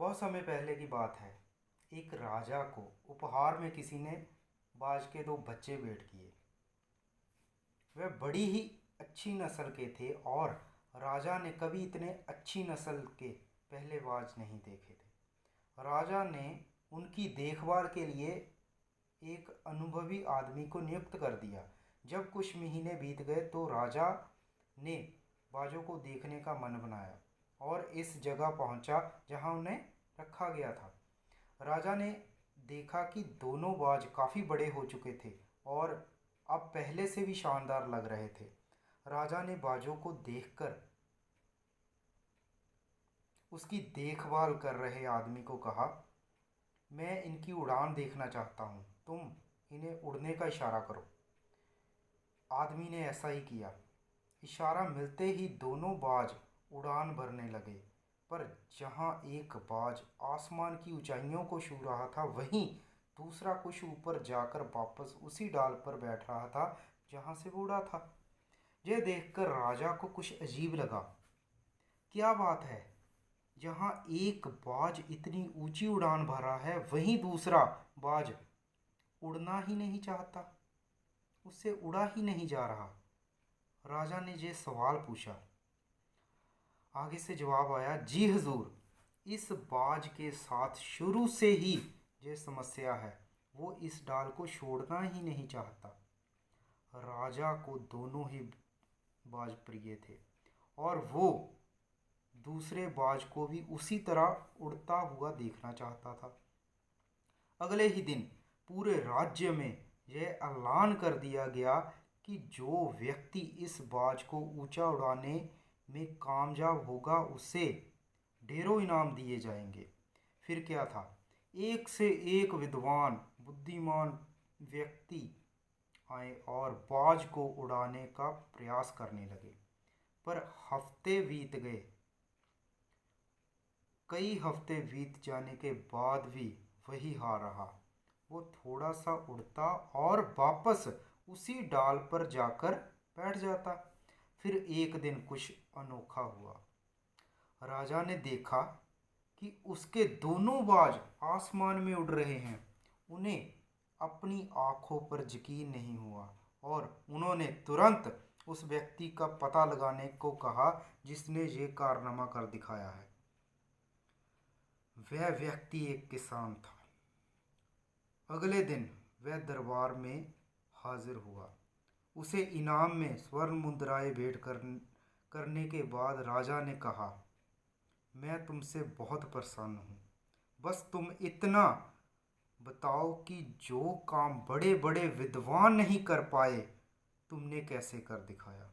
बहुत समय पहले की बात है। एक राजा को उपहार में किसी ने बाज के दो बच्चे भेंट किए। वे बड़ी ही अच्छी नस्ल के थे और राजा ने कभी इतने अच्छी नस्ल के पहले बाज नहीं देखे थे। राजा ने उनकी देखभाल के लिए एक अनुभवी आदमी को नियुक्त कर दिया। जब कुछ महीने बीत गए तो राजा ने बाजों को देखने का मन बनाया और इस जगह पहुंचा जहां उन्हें रखा गया था। राजा ने देखा कि दोनों बाज काफ़ी बड़े हो चुके थे और अब पहले से भी शानदार लग रहे थे। राजा ने बाजों को देखकर उसकी देखभाल कर रहे आदमी को कहा, मैं इनकी उड़ान देखना चाहता हूँ, तुम इन्हें उड़ने का इशारा करो। आदमी ने ऐसा ही किया। इशारा मिलते ही दोनों बाज उड़ान भरने लगे, पर जहाँ एक बाज आसमान की ऊंचाइयों को छू रहा था, वहीं दूसरा कुछ ऊपर जाकर वापस उसी डाल पर बैठ रहा था जहाँ से वो उड़ा था। यह देखकर राजा को कुछ अजीब लगा। क्या बात है, जहाँ एक बाज इतनी ऊंची उड़ान भर रहा है, वहीं दूसरा बाज उड़ना ही नहीं चाहता, उससे उड़ा ही नहीं जा रहा। राजा ने ये सवाल पूछा। आगे से जवाब आया, जी हुजूर, इस बाज के साथ शुरू से ही ये समस्या है, वो इस डाल को छोड़ना ही नहीं चाहता। राजा को दोनों ही बाज प्रिय थे और वो दूसरे बाज को भी उसी तरह उड़ता हुआ देखना चाहता था। अगले ही दिन पूरे राज्य में यह ऐलान कर दिया गया कि जो व्यक्ति इस बाज को ऊंचा उड़ाने में कामयाब होगा उसे ढेरों इनाम दिए जाएंगे। फिर क्या था, एक से एक विद्वान बुद्धिमान व्यक्ति आए और बाज को उड़ाने का प्रयास करने लगे। पर हफ्ते बीत गए। कई हफ्ते बीत जाने के बाद भी वही हार रहा। वो थोड़ा सा उड़ता और वापस उसी डाल पर जाकर बैठ जाता। फिर एक दिन कुछ अनोखा हुआ। राजा ने देखा कि उसके दोनों बाज आसमान में उड़ रहे हैं। उन्हें अपनी आंखों पर यकीन नहीं हुआ और उन्होंने तुरंत उस व्यक्ति का पता लगाने को कहा जिसने ये कारनामा कर दिखाया है। वह व्यक्ति एक किसान था। अगले दिन वह दरबार में हाजिर हुआ। उसे इनाम में स्वर्ण मुद्राएं भेंट करने के बाद राजा ने कहा, मैं तुमसे बहुत प्रसन्न हूँ। बस तुम इतना बताओ कि जो काम बड़े बड़े विद्वान नहीं कर पाए, तुमने कैसे कर दिखाया।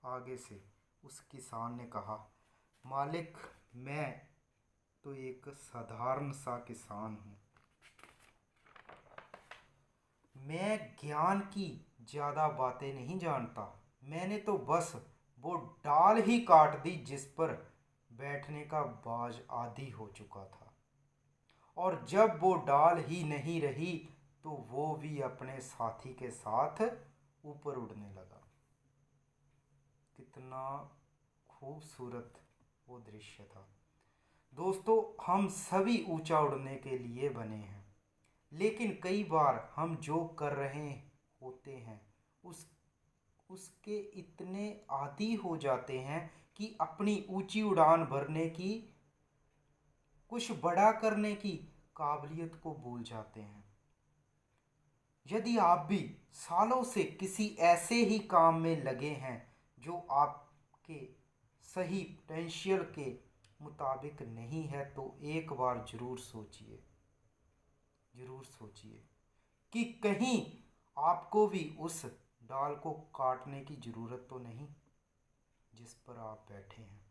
आगे से उस किसान ने कहा, मालिक, मैं तो एक साधारण सा किसान हूँ। मैं ज्ञान की ज़्यादा बातें नहीं जानता। मैंने तो बस वो डाल ही काट दी जिस पर बैठने का बाज आदी हो चुका था, और जब वो डाल ही नहीं रही तो वो भी अपने साथी के साथ ऊपर उड़ने लगा। कितना खूबसूरत वो दृश्य था। दोस्तों, हम सभी ऊंचा उड़ने के लिए बने हैं, लेकिन कई बार हम जो कर रहे होते हैं उसके इतने आदी हो जाते हैं कि अपनी ऊंची उड़ान भरने की, कुछ बड़ा करने की काबिलियत को भूल जाते हैं। यदि आप भी सालों से किसी ऐसे ही काम में लगे हैं जो आपके सही पोटेंशियल के मुताबिक नहीं है, तो एक बार ज़रूर सोचिए कि कहीं आपको भी उस डाल को काटने की ज़रूरत तो नहीं जिस पर आप बैठे हैं।